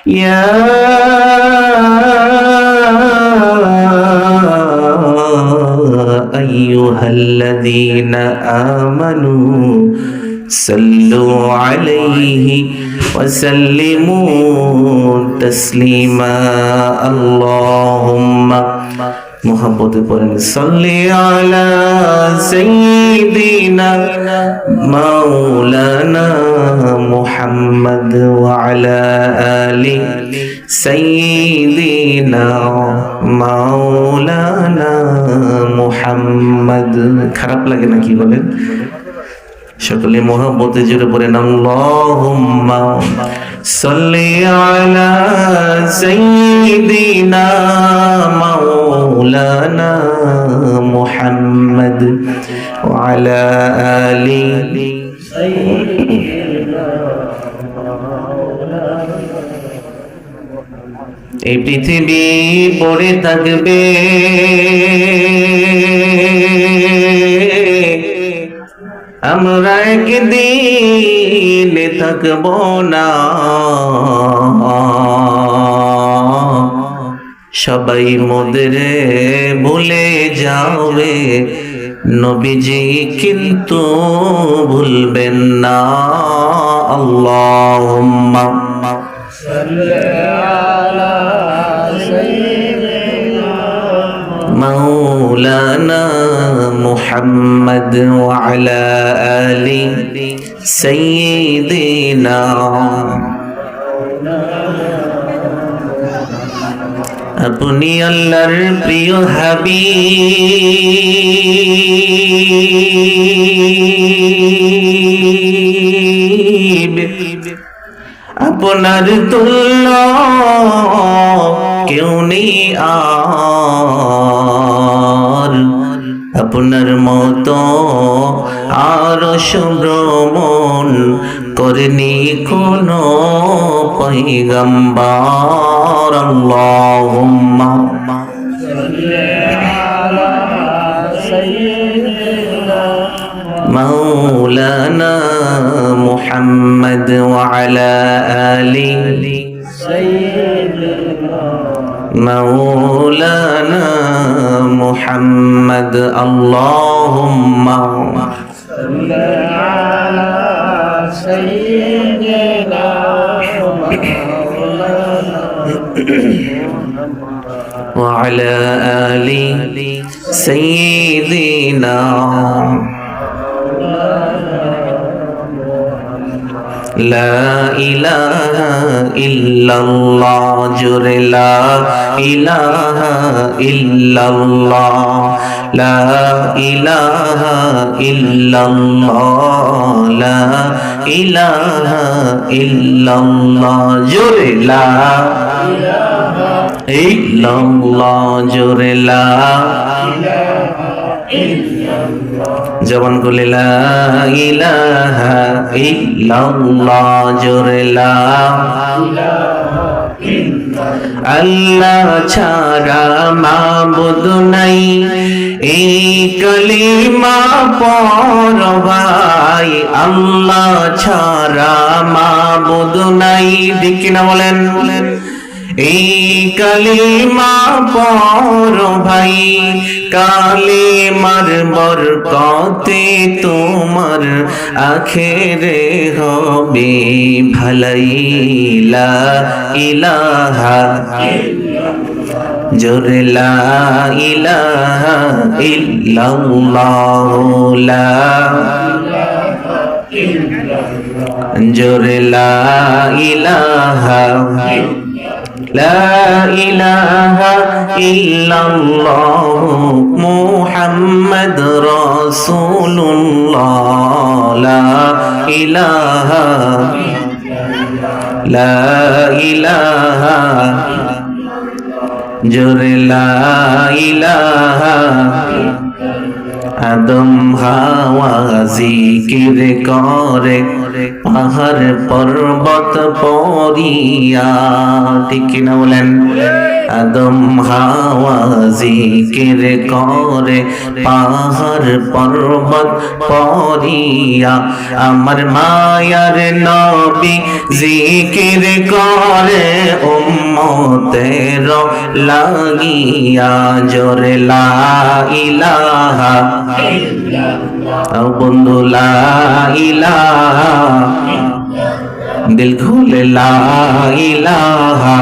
يا أيها الذين آمنوا صلوا عليه وسلموا تسليما اللهم محبت পড়েন صلي على سيدنا مولانا محمد وعلى آل سيدنا مولانا محمد খারাপ লাগে নাকি বলেন সকলে মোহাম্মতে জুড়ে পড়েন আল্লাহুম্মা সাল্লি আলা সাইয়্যিদিনা মাওলানা মুহাম্মদ ওয়া আলা আলি সাইয়্যিদিনা এই পৃথিবী পড়ে থাকবে আমরা একদিন থাকব না সবাই মোদের ভুলে যাবে নবীজি কিন্তু ভুলবেন না আল্লাহুম্মা সাল্লি আলা সাইয়্যিদিনা مولانا محمد وعلى آل سيدنا अपनी अल्लाहर प्रिय हबीब আপনার তুল্য কেউ নেই আর আপনার মতো আর ভ্রমণ করেনি কোনো পয়গম্বর আল্লাহুম্মা সাল্লি আলা সাইয়্যিদিনা مولانا محمد وعلى آل سيدنا مولانا محمد اللهم صل على سيدنا مولانا وعلى آل سيدنا لا إله إلا الله جر لا إله إلا الله لا إله إلا الله لا إله إلا الله جر لا إله إلا الله جر لا إله إلا الله জবান খুলে লা ইলাহা ইল্লাল্লাহ জোরে লা ইলাহা ইল্লাল্লাহ আল্লাহ ছাড়া মাবুদ নাই এই কালিমা পড় ভাই আল্লাহ ছাড়া মাবুদ নাই ঠিক কিনা বলেন এই কালিমা পড় ভাই কালিমার বরকতে তোমার আখেরে হবে ভালাই লা ইলাহা জোরে লা ইলাহা ইল্লাল্লাহ লা জোরে লা ইলাহা لا إله إلا الله محمد رسول الله لا إله لا إله جر لا إله আদম হাওয়া জিকির করে পাহাড় পর্বত পরিয়া। ঠিক কিনা বলেন? আদম হাওয়া জিকির করে পাহাড় পর্বত পরিয়া। আমার মায়ার নবী জিকির করে উম্মতের লাগিয়া। জোরে লা ইলাহা ইল্লাল্লাহ, বন্ধু লা ইলাহা, দিল খুলে লা ইলাহা।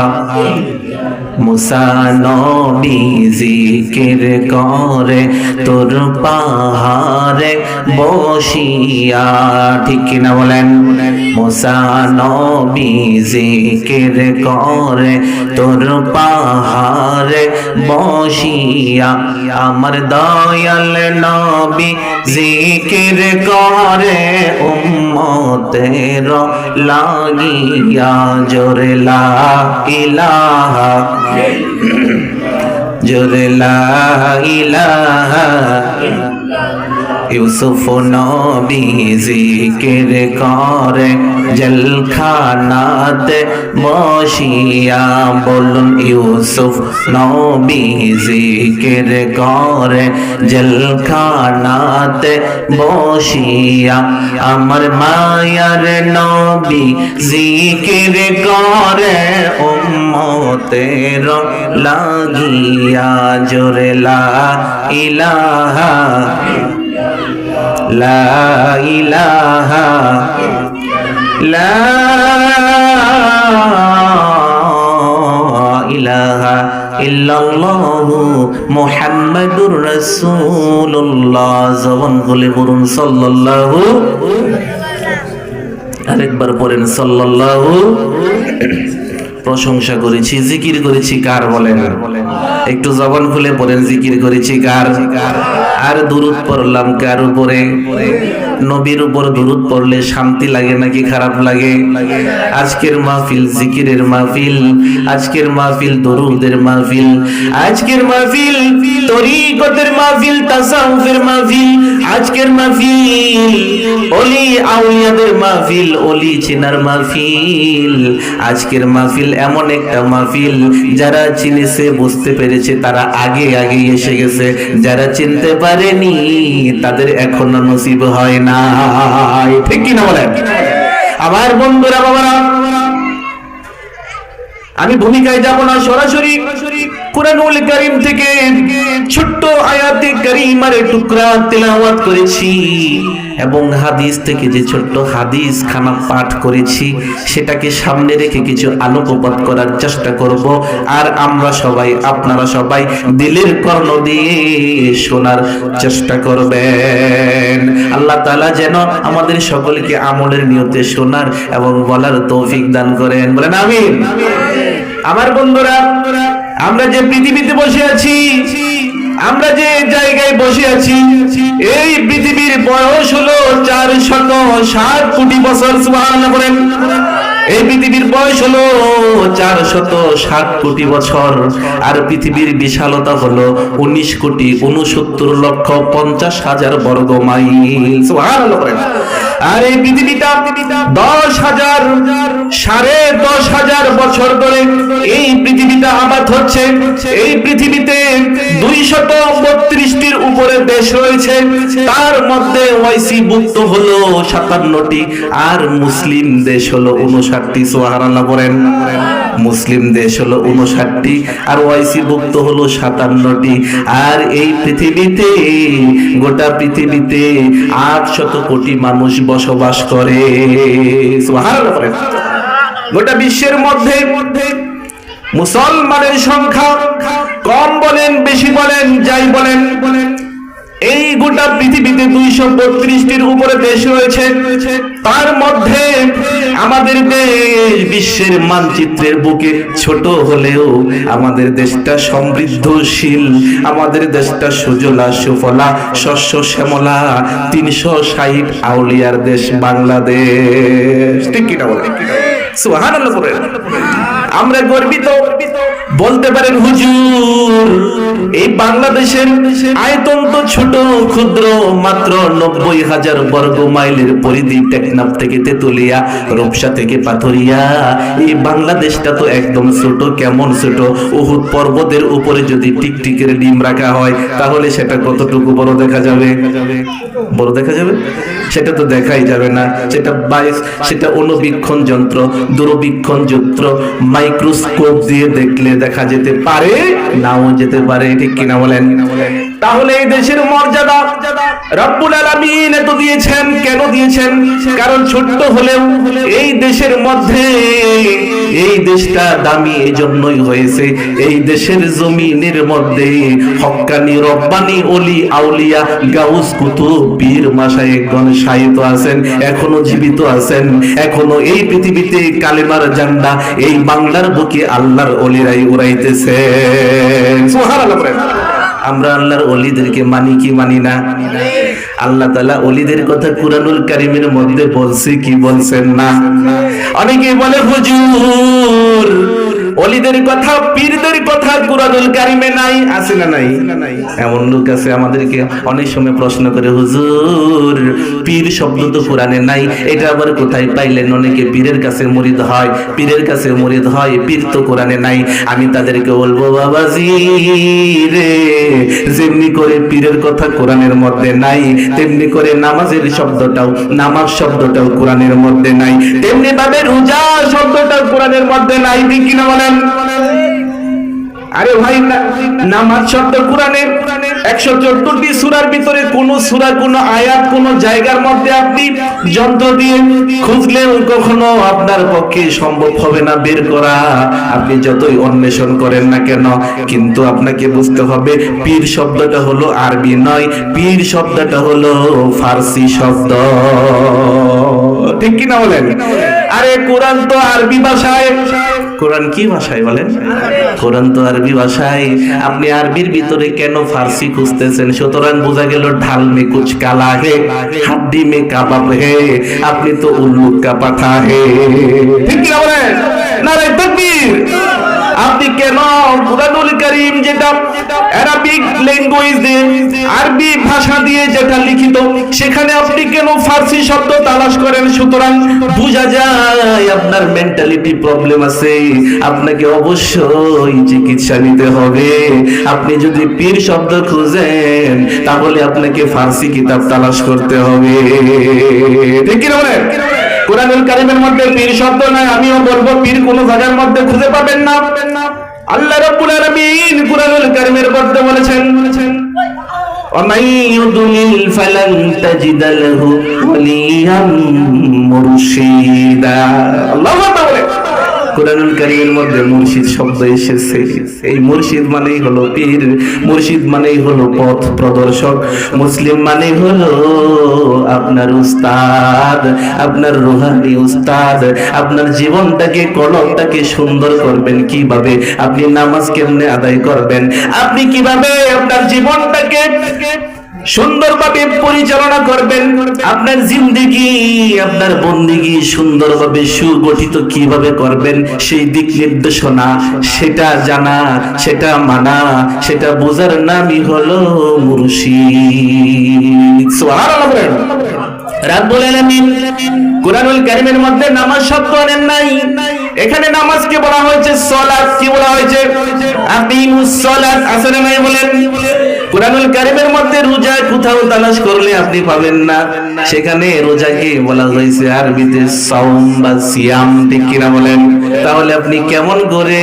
মুসা নবী জিকির করে তোর পাহাড়ে বসিয়া। ঠিক কিনা বলেন? মুসা নবী জিকির করে তোর পাহাড়ে বসিয়া। আমার দয়াল নবী জিকির করে উম্মতের লাগিয়া। জোরে লা ইলাহা, জোরে লা ইলাহা। ইউসুফ নবী জিকির করে জেলখানাতে বসিয়া। বলুন ইউসুফ নবী জিকির করে জেলখানাতে বসিয়া। আমার মায়ার নবী জিকির করে উম্মতের লাগিয়া। জোরে লা ইলাহা, লা ইলাহা, লা ইলাহা ইল্লাল্লাহু মুহাম্মাদুর রাসূলুল্লাহ। জবান খুলে বলুন সাল্লাল্লাহু। আরেকবার পড়েন সাল্লাল্লাহু। প্রশংসা করেছি, জিকির করেছি কার বলেন? একটু জবান খুলে পড়েন, জিকির করেছি কার? আর দুরূদ পড়লাম কার উপরে? নবীর উপর দুরূদ পড়লে শান্তি লাগে নাকি খারাপ লাগে? আজকের মাহফিল জিকিরের মাহফিল, আজকের মাহফিল দরুদের মাহফিল, আজকের মাহফিল তরিকতের মাহফিল, তাসাউফের মাহফিল, আজকের মাহফিল ওলি আউলিয়াদের মাহফিল, ওলি চিনার মাহফিল। আজকের মাহফিল এমন একটা মাহফিল যারা চিনেছে বুঝতে পেরেছে তারা আগে আগে এসে গেছে, যারা চিনতে পারেনি তাদের এখনো নসিব হয় না। ঠিক কিনা বলেন? আমার বন্ধুরা বাবারা, আমি ভূমিকায় যাব না, সরাসরি কুরআনুল কারীম থেকে ছোট্ট আয়াতে কারীমার টুকরা তেলাওয়াত করেছি এবং হাদিস থেকে যে ছোট্ট হাদিস খানা পাঠ করেছি সেটাকে সামনে রেখে কিছু আলোকপাত করার চেষ্টা করব। আর আমরা সবাই, আপনারা সবাই দিলের কর্ণ দিয়ে শোনার চেষ্টা করবেন। আল্লাহ তাআলা যেন আমাদের সকলকে আমলের নিয়তে শোনার এবং বলার তৌফিক দান করেন। বলেন আমিন। আমার বন্ধুরা, আমরা যে পৃথিবীতে বসে আছি, আমরা যে জায়গায় বসে আছি, এই পৃথিবীর বয়স হলো 460 কোটি বছর। সুবহানাল্লাহ বলেন। এই পৃথিবীর বয়স হলো 460 কোটি বছর। আর পৃথিবীর বিশালতা হলো 19,69,50,000 বর্গ মাইল। সুবহানাল্লাহ বলেন। আর এই পৃথিবীটা 10,000 10,500 বছর ধরে এই পৃথিবীটা আবাদ হচ্ছে। এই পৃথিবীতে 232টির উপরে দেশ রয়েছে, তার মধ্যে ওয়াইসি ভুক্ত হলো 57টি আর মুসলিম দেশ হলো 59টি। সুবহানাল্লাহ বলেন। মুসলিম দেশ হলো 59টি আর ওয়াইসি ভুক্ত হলো 57টি। আর এই পৃথিবীতে, গোটা পৃথিবীতে 800 কোটি মানুষ বসবাস করে। সুবহানাল্লাহ বলেন। গোটা বিশ্বের মধ্যে মুসলমানের সংখ্যা কম বলেন বেশি বলেন যাই বলেন, এই গোটা পৃথিবীতে 232টির উপরে দেশ রয়েছে। তার মধ্যে আমাদের দেশ বিশ্বের মানচিত্রের বুকে ছোট হলেও আমাদের দেশটা সমৃদ্ধশীল, আমাদের দেশটা সুজলা সুফলা শস্য শ্যামলা, 360 আউলিয়ার দেশ বাংলাদেশ। ঠিক কিনা বলেন? সুবহানাল্লাহ বলেন। আমরা গর্বিত বলতে পারেন হুজুর এই বাংলাদেশের আয়তন তো ছোট ক্ষুদ্র, মাত্র 90,000 বর্গ মাইলের পরিধি, টেকনাফ থেকে তেতুলিয়া, রূপসা থেকে পাথরিয়া। এই বাংলাদেশটা তো একদম ছোট। কেমন ছোট? উহুদ পর্বতের উপরে যদি টিকটিকের ডিম রাখা হয় তাহলে সেটা কতটুকু বড় দেখা যাবে? বড় দেখা যাবে? সেটা তো দেখাই যাবে না। সেটা অনুবীক্ষণ যন্ত্র, দূরবীক্ষণ যন্ত্র, মাইক্রোস্কোপ দিয়ে দেখলে দেখা যেতে পারে, নাও যেতে পারে। ঠিক কিনা বলেন? তাহলে এই দেশের মর্যাদা রব্বুল আলামিন এত দিয়েছেন। কেন দিয়েছেন? কারণ ছোট্ট হলেও এই দেশের মধ্যে এই দেশটা দামি এই জন্যই হয়েছে। এই দেশের জমিনের মধ্যে হক্কানি রব্বানি ওলি আউলিয়া গাউস কুতুব পীর মাশায়েখগণ শায়িত আছেন, এখনো জীবিত আছেন। এখনো এই পৃথিবীতে কালেমার ঝান্ডা এই বাংলার বুকে আল্লাহর ওলিরাই উড়াইতেছেন। সুবহানাল্লাহ। আমরা আল্লাহর ওলিদেরকে মানি কি মানি না? আল্লাহ তাআলা ওলিদের কথা কুরআনুল কারীমের মধ্যে বলছে কি বলছেন না? অনেকেই বলে হুজুর ওলিদের কথা, পীরদের কথা কুরআনুল কারীমে নাই। আছে না নাই? এমন লোক আছে আমাদেরকে অনেক সময় প্রশ্ন করে, হুজুর পীর শব্দ তো কোরআনে নাই, এটা আবার কোথায় পাইলেন? অনেকে পীরের কাছে মুরিদ হয়, পীরের কাছে মুরিদ হয়, পীর তো কোরআনে নাই। আমি তাদেরকে বলবো, বাবাজি রে, যেমনি করে পীরের কথা কোরআনের মধ্যে নাই, তেমনি করে নামাজের শব্দটাও, নামাজ শব্দটাও কোরআনের মধ্যে নাই, তেমনি ভাবে রোজা শব্দটাও কোরআনের মধ্যে নাই। ঠিক কিনা বলেন? আরে ভাই, নামাজ শব্দ কোরআনে 114টি সূরার ভিতরে কোন সূরা, কোন আয়াত, কোন জায়গার মধ্যে আপনি যন্ত্র দিয়ে খুঁজলেও কখনো আপনার পক্ষে সম্ভব হবে না বের করা, আপনি যতই অন্বেষণ করেন না কেন। কিন্তু আপনাকে বুঝতে হবে পীর শব্দটা হলো আরবি নয়, পীর শব্দটা হলো ফার্সি শব্দ। ঠিক কিনা বলেন? আরে কোরআন তো আরবি ভাষায়। কোরআন কি ভাষায় বলেন? কোরআন তো আরবি ভাষায়। আপনি আরবির ভিতরে কেন ফার্সি খুঁজতেছেন? সুতরাং বোঝা গেল ঢাল মে কুছ কালা হে, হাড্ডি মে কাবাব হে, আপনি তো উল্লু কা পাঠা হে। ঠিক কি বলেন? নারে তাকবীর। আপনি কেন কুরআনুল কারীম যেটা আরবিক ল্যাঙ্গুয়েজ দিয়ে, আরবি ভাষা দিয়ে যেটা লিখিত, সেখানে আপনি কেন ফার্সি শব্দ তালাশ করেন? সুতরাং বোঝা যায় আপনার মেন্টালিটি প্রবলেম আছে। আপনাকে অবশ্যই চিকিৎসা নিতে হবে। আপনি যদি পীর শব্দ খুঁজেন তাহলে আপনাকে ফার্সি কিতাব তালাশ করতে হবে। ঠিক কি বলেন? কুরআনুল কারীমের মধ্যে পীর শব্দ নাই। আমিও বলবো পীর কোন জায়গার মধ্যে খুঁজে পাবেন না। আল্লাহ রাব্বুল আলামিন কুরআনুল কারীমের মধ্যে বলেছেন, وَمَن يُضْلِلْ فَلَن تَجِدَ لَهُ وَلِيًّا مُرْشِدًا। আল্লাহু আকবার। কুরআনুল কারীমের মধ্যে মুর্শিদ শব্দ এসেছে। এই মুর্শিদ মানেই হলো পীর, মুর্শিদ মানেই হলো পথ প্রদর্শক, মুসলিম মানে হলো আপনার উস্তাদ, আপনার রুহানি উস্তাদ। আপনার জীবনটাকে, কলবটাকে সুন্দর করবেন কিভাবে? আপনি নামাজ কেমনে আদায় করবেন? আপনি কিভাবে আপনার জীবনটাকে সুন্দরভাবে পরিচালনা করবেন? আপনার জিন্দেগি, আপনার বন্দেগি সুন্দরভাবে সুগঠিত কিভাবে করবেন? সেই দিক নির্দেশনা, সেটা জানা, সেটা মানা, সেটা বোঝার নামই হলো মুর্শিদ। সুবহানাল্লাহ। রাব্বুল আলামিন কুরআনুল কারীমের মধ্যে নামাজ শব্দ আনেন নাই। এখানে নামাজকে বলা হয়েছে সালাত। কি বলা হয়েছে? আকিমুস সালাত। আছে না নাই বলেন? কুরআনুল কারীমের মধ্যে রোজা কোথাও তালাশ করলে আপনি পাবেন না। সেখানে রোজাকে বলা হয়েছে আরবিতে সাওম বা সিয়াম। ঠিক কিনা বলেন? তাহলে আপনি কেমন করে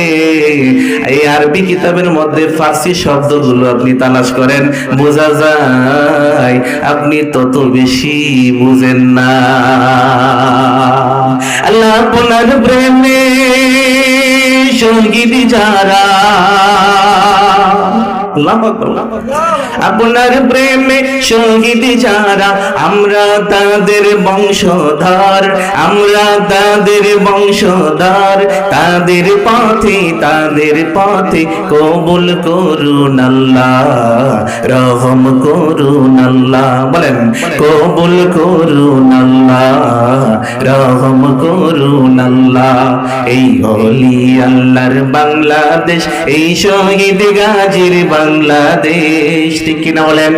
এই আরবি কিতাবের মধ্যে ফার্সি শব্দগুলো আপনি তালাশ করেন? বোঝা যায় আপনি তত বেশি বুঝেন না। আল্লাহ আপনার প্রেমে শহীদ যারা, আপনার প্রেমে শহীদ যারা, আমরা তাদের বংশধর, আমরা তাদের বংশধর। তাদের পথে কবুল করুন আল্লাহ, রহম করুন আল্লাহ। বলেন কবুল করুন আল্লাহ, রহম করুন আল্লাহ। এই ওলি আল্লাহর বাংলাদেশ, এই শহীদ গাজীর বাংলাদেশ, ঠিক কিনা বলেন?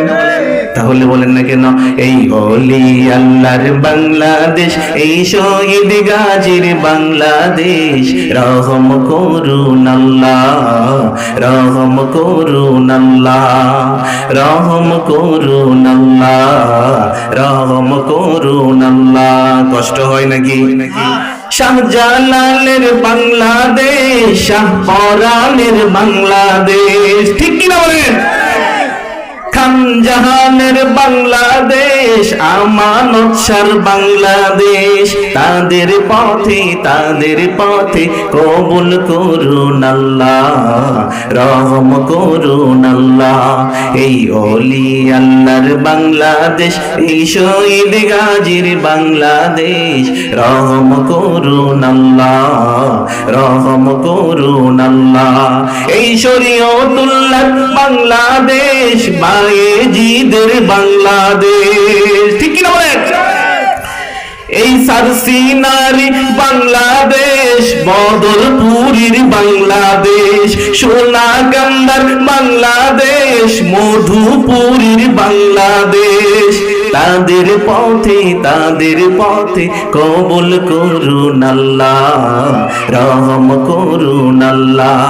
তাহলে বলেন না কেন? এই ওলি আল্লাহর বাংলাদেশ, এই শহীদ গাজীর বাংলাদেশ। রহম করুন আল্লাহ, রহম করুন আল্লাহ, রহম করুন আল্লাহ, রহম করুন আল্লাহ। কষ্ট হয় নাকি? শাহজালালের বাংলাদেশ, শাহপরানের বাংলাদেশ, ঠিক কিনা বলেন? খানজাহানের বাংলাদেশ, আমানত শাহর বাংলাদেশ। তাদের পথে কবুল করুন আল্লাহ, রহম করুন আল্লাহ। এই ওলি আল্লাহর বাংলাদেশ, এই শহীদ গাজীর বাংলাদেশ। রহম করুন আল্লাহ, রহম করুন আল্লাহ। এই শরীয়তুল্লাহ বাংলাদেশ, বায়েজিদের বাংলাদেশ, ঠিক কিনা বলেন? এই সারসিনারি বাংলাদেশ, বদরপুরীর বাংলাদেশ। সোনাগান্ধার বাংলাদেশ, মধুপুরীর বাংলাদেশ। তাদের পথে কবুল করুন আল্লাহ, রহম করুন আল্লাহ।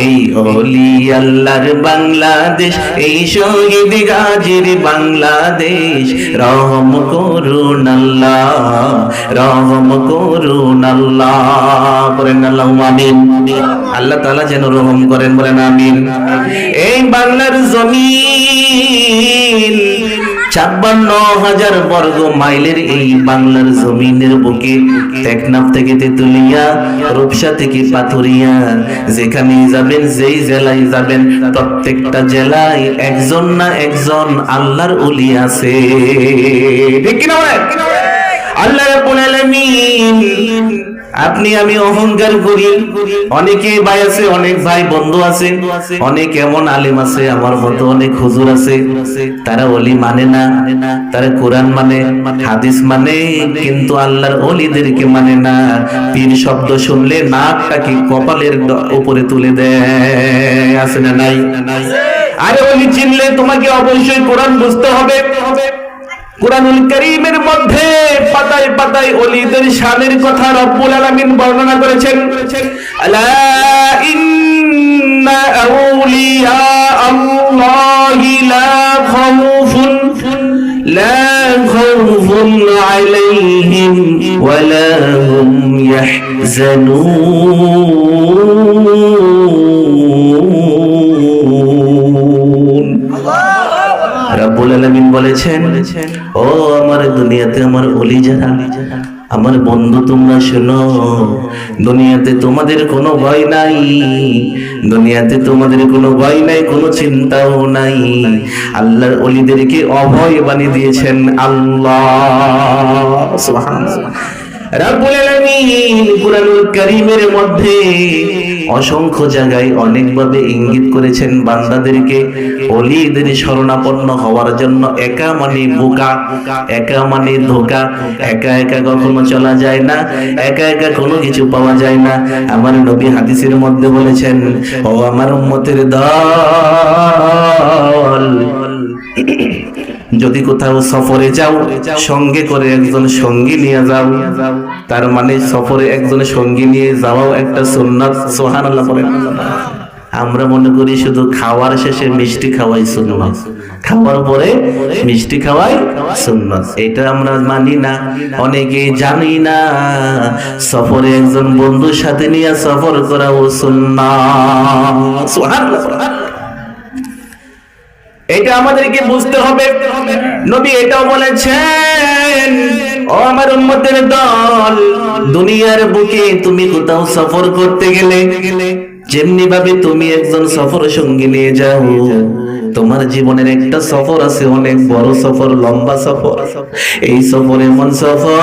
এই ওলি আল্লাহর বাংলাদেশ, এই শহীদ গাজীর বাংলাদেশ। রহম করুন আল্লাহ, রহম করুন আল্লাহ। বলেন আল্লাহুম্মা আমিন। আল্লাহ তাআলা যেন রহম করেন, বলেন আমিন। এই বাংলার জমিন ৫৬,০০০ বর্গ মাইলের, এই বাংলার জমিনের বুকে টেকনাফ থেকে তেতুলিয়া, রূপসা থেকে পাথুরিয়া, যেখানে যাবেন, যেই জেলায় যাবেন, প্রত্যেকটা জেলায় একজন না একজন আল্লাহর ওলি আছে, ঠিক কিনা বলেন? আল্লাহ রাব্বুল আলামিন, আপনি আমি অহংকার করি, অনেকে ভাই আছে, অনেক ভাই বন্ধু আছে, অনেক এমন আলেম আছে, আমার মতো অনেক হুজুর আছে, তারা ওলি মানে না, তারা কোরআন মানে, হাদিস মানে, কিন্তু আল্লাহর ওলিদেরকে মানে না। পীর শব্দ শুনলে নাকটাকে কপালের উপরে তুলে দেয়, আছে না নাই? আরে ওলি চিনলে তোমাকে অবশ্যই কোরআন বুঝতে হবে। কুরআনুল কারীমের মধ্যে পাতায় পাতায় ওলিদের শানের কথা রব্বুল আলামিন বর্ণনা করেছেন। আলা ইন্না আউলিয়া আল্লাহি লা খাউফুন আলাইহিম ওয়া লা হুম ইয়াহজানুন। রব্বুল আলামিন বলেছেন, ও আমার দুনিয়াতে আমার ওলি যারা, আমার বন্ধু, তোমরা শোনো, দুনিয়াতে তোমাদের কোনো ভয় নাই, দুনিয়াতে তোমাদের কোনো ভয় নাই, কোনো চিন্তাও নাই। আল্লাহর ওলিদেরকে অভয় বানিয়ে দিয়েছেন আল্লাহ। সুবহানাল্লাহ। রব্বুল আলামিন কুরআনুল কারীমের মধ্যে অসংখ্য জায়গায় অনেকভাবে ইঙ্গিত করেছেন বান্দাদেরকে ওলিদের শরণাপন্ন হওয়ার জন্য। একা মানে বোকা, একা মানে ধোঁকা, একা একা কখনো চলা যায় না, একা একা কোনো কিছু পাওয়া যায় না। আমার নবী হাদিসের মধ্যে বলেছেন, ও আমার উম্মতের দল, যদি কোথাও সফরে যাও, সঙ্গে করে একজন সঙ্গী নিয়ে যাও। তার মানে সফরে একজন সঙ্গী নিয়ে যাওয়াও একটা সুন্নাত। সুবহানাল্লাহ বলেন। আমরা মনে করি শুধু খাওয়ার শেষে মিষ্টি খাওয়াই সুন্নাত, খাওয়ার পরে মিষ্টি খাওয়াই সুন্নাত। এটা আমরা মানি না, অনেকে জানি না সফরে একজন বন্ধুর সাথে নিয়ে সফর করাও সুন্নাত। সুবহানাল্লাহ। এটা আমাদেরকে বুঝতে হবে। নবী এটাও বলেছেন, ও আমার উম্মতের দল, দুনিয়ার বুকে তুমি কোথাও সফর করতে গেলে যেমনি ভাবে তুমি একজন সফর সঙ্গী নিয়ে যাও, তোমার জীবনের একটা সফর আছে, অনেক বড় সফর, লম্বা সফর। এই সফর এমন সফর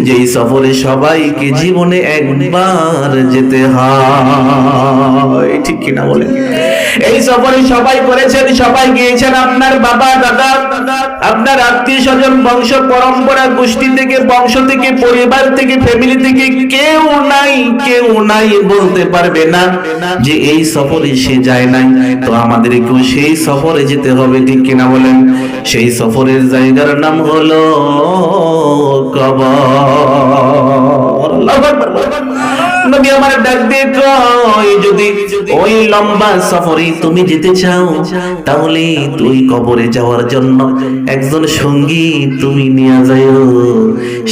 যেই সফরে সবাইকে জীবনে একবার যেতে হয়, ঠিক কিনা বলেন? এই সফরে সবাই করেছেন, সবাই গিয়েছেন। আপনার বাবা দাদা, আপনার আত্মীয় স্বজন, বংশ পরম্পরা, গোষ্ঠী থেকে, বংশ থেকে, পরিবার থেকে, ফ্যামিলি থেকে কেউ নাই বলতে পারবে না যে এই সফরে সে যায় নাই। তো আমাদেরকেও সেই সফরে যেতে হবে, ঠিক কিনা বলেন? সেই সফরের জায়গার নাম হলো কবর। আল্লাহু আকবার। নবী আমার ডাক দিয়ে কয়, যদি ওই লম্বা সফরে তুমি যেতে চাও তাহলে তুই কবরে যাওয়ার জন্য একজন সঙ্গী তুমি নিয়ে যাও।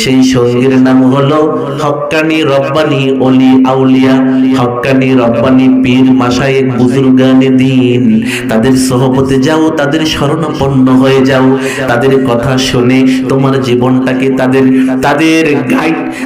সেই সঙ্গীর নাম হলো হক্কানি রব্বানি ওলি আউলিয়া, হক্কানি রব্বানি পীর মাশায়েখ বুজুর্গানে দ্বীন। তাদের সোহবতে যাও, তাদের শরণাপন্ন হয়ে যাও, তাদের কথা শুনে তোমার জীবনটাকে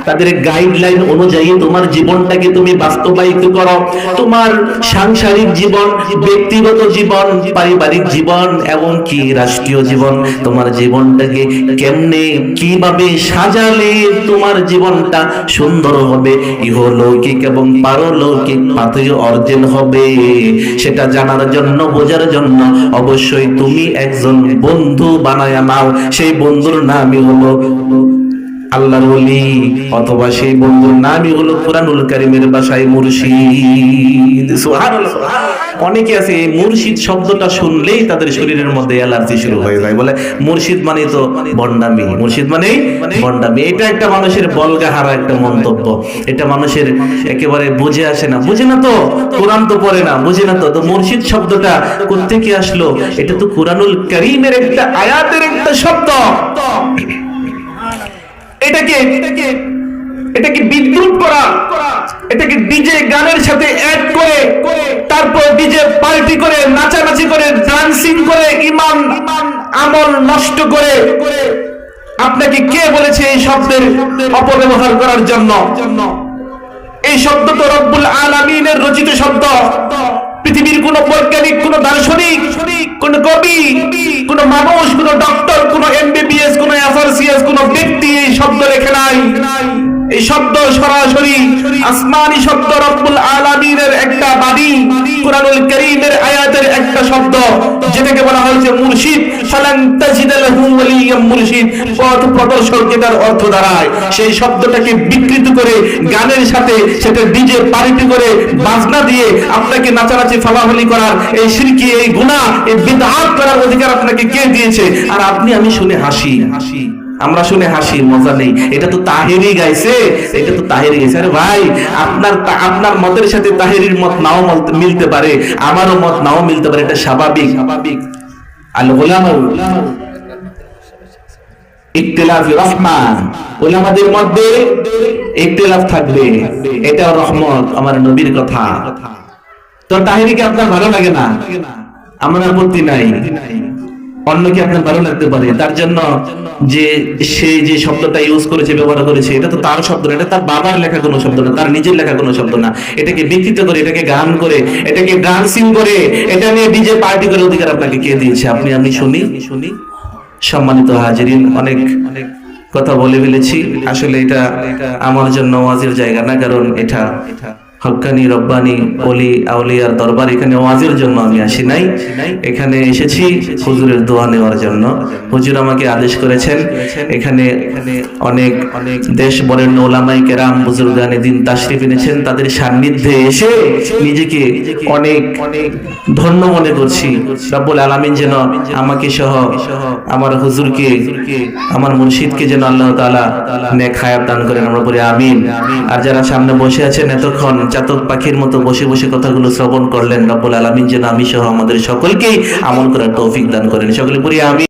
তাদের গাইডলাইন অনুযায়ী তোমার জীবনটাকে তুমি বাস্তবায়িত করো। তোমার সাংসারিক জীবন, ব্যক্তিগত জীবন, পারিবারিক জীবন এবং কি রাষ্ট্রীয় জীবন, তোমার জীবনটাকে কেমনে কিভাবে সাজালে তোমার জীবনটা সুন্দর হবে, ইহলৌকিক এবং পারলৌকিক পাথেয় অর্জন হবে, সেটা জানার জন্য, বোঝার জন্য অবশ্যই তুমি একজন বন্ধু বানায়া নাও। সেই বন্ধুর নামই হলো আল্লাহর ওলি, অথবা সেই বন্ধুর নামই হলো কোরআনুল কারীমের ভাষায় মুর্শিদ। সুবহানাল্লাহ। অনেকে আছে এই মুর্শিদ শব্দটা শুনলেই তাদের শরীরের মধ্যে অ্যালার্জি শুরু হয়ে যায়, বলে মুর্শিদ মানে তো ভণ্ডামি, মুর্শিদ মানে ভণ্ডামি। এটা একটা মানুষের বলগাহারা একটা মন্তব্য, এটা মানুষের একেবারে বুঝে আসে না, বুঝে না তো, কোরআন তো পড়ে না, বুঝে না তো। তো মুর্শিদ শব্দটা কোত্থেকে আসলো? এটা তো কোরআনুল কারীমের একটা আয়াতের একটা শব্দ। এটাকে বিদ্রুপ করা, এটাকে ডিজে গানের সাথে অ্যাড করে, তারপর ডিজে পার্টি করে, নাচানাচি করে, ডান্সিং করে, ঈমান আমল নষ্ট করে। আপনাকে কে বলেছে এই শব্দের অপব্যবহার করার জন্য? এই শব্দ তো রব্বুল আলামিনের রচিত শব্দ। পৃথিবীর কোন বৈজ্ঞানিক, কোন দার্শনিক, কোন কবি, কোন মানুষ, কোন ডক্টর, কোন এমবিবিএস, কোন এফআরসিএস, কোন ব্যক্তি এই শব্দ লেখে নাই। এই শব্দ সরাসরি আসমানি শব্দ, রব্বুল আলামিনের একটা বাণী, কোরআনুল কারীমের আয়াতের একটা শব্দ, যেটাকে বলা হয়েছে মুর্শিদ। ফালান তাজিদ লাহু ওয়ালিয়াম মুর্শিদ, পথ প্রদর্শক যেটার অর্থ দাঁড়ায়। সেই শব্দটাকে বিকৃত করে গানের সাথে সেটা ডিজে পার্টি করে, বাজনা দিয়ে আপনাকে নাচানাচি ফালাফালি করার, এই শিরকি, এই গুনাহ, এই বিদআত করার অধিকার আপনাকে কে দিয়েছে? আর আমি শুনে হাসি, আমরা শুনে হাসি, মজা নেই। এটা তো তাহেরি গাইছে, এটা তো তাহেরি গাইছে। আরে ভাই, আপনার মতের সাথে তাহেরির মত নাও মিলতে পারে, আমারও মত নাও মিলতে পারে, এটা স্বাভাবিক। আল উলামা ইখতিলাফি রাহমা, উলামাদের মধ্যে ইখতিলাফ থাকবে, এটা রহমত, আমার নবীর কথা। তো তাহেরিকে আপনার ভালো লাগে না, আমার আপত্তি নাই, অন্যকে আপনার ভালো লাগতে পারে। তার জন্য যে সে যে শব্দটা ইউজ করেছে, ব্যবহার করেছে, এটা তো তার শব্দ না, এটা তার বাবার লেখা কোনো শব্দ না, তার নিজের লেখা কোনো শব্দ না। এটাকে বিকৃত করে, এটাকে গান করে, এটাকে ডান্সিং করে, এটা নিয়ে ডিজে পার্টি করে অধিকার আপনাকে কে দিয়েছে? আমি শুনি। সম্মানিত হাজিরিন, অনেক কথা বলে ফেলেছি। আসলে এটা আমার জন্য ওয়াজের জায়গা না, কারণ এটা হক্কানি রব্বানি ওলি আউলিয়ার দরবার। এখানে ওয়াজের জন্য আমি আসি নাই, এখানে এসেছি হুজুরের দোয়া নেওয়ার জন্য। হুজুর আমাকে আদেশ করেছেন, এখানে অনেক দেশ বরেণ্য ওলামায়ে কেরাম, বুজুর্গানে দ্বীন তাশরিফ এনেছেন। তাদের সান্নিধ্যে এসে নিজেকে অনেক ধন্য মনে করছি। রব্বুল আলামিন যেন আমাকে সহ আমার হুজুরকে, আমার মুর্শিদকে যেন আল্লাহ তাআলা নেক হায়াত দান করেন, আমরা বলি আমিন। আর যারা সামনে বসে আছেন, এতক্ষণ চাতক পাখির মতো বসে বসে কথাগুলো শ্রবণ করলেন, রব্বুল আলামিন যেন আমি সহ আমাদের সকলকেই আমল করার তৌফিক দান করেন, সকলে পড়ি আমিন।